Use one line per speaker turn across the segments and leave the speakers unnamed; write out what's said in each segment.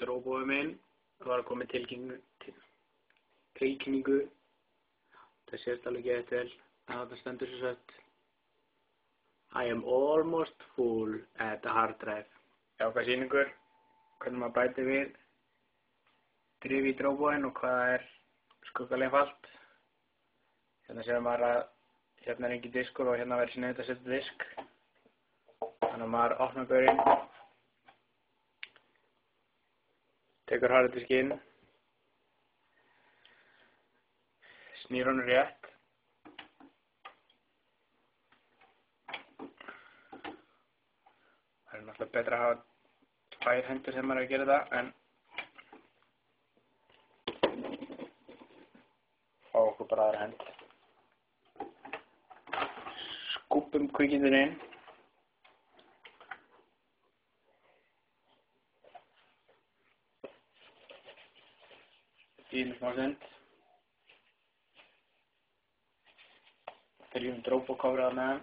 Stróbói minn var að koma tilkynningu. Það sést alveg gett vel að þetta stendur svo sett I am almost full at the hard drive. Jákvæð sýningur, hvernig maður bætir við drif í Stróbóin og hvað er skuggalega einfalt. Hérna sér maður að hérna er engin diskur og hérna verður sniðugt að setja disk. Þannig að maður opnar gaurinn, tekur harddiskinn, snýr honum rétt. Það er náttúrulega betra að hafa tvær hendur þegar maður er að gera það, en fá okkur bara aðra hend. Skúpum kvikindinu inn. Bíðum smá stund. Þrjum Dropbox-coverið með hann.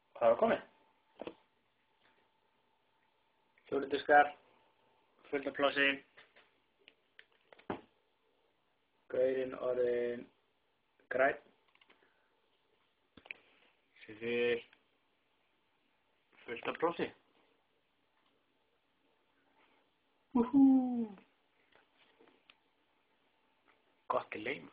Og það var komið. Fjóludiskar, fullt af plássi. Gaurinn orðinn grænn. Sér fullt af plássi. Gott til leim.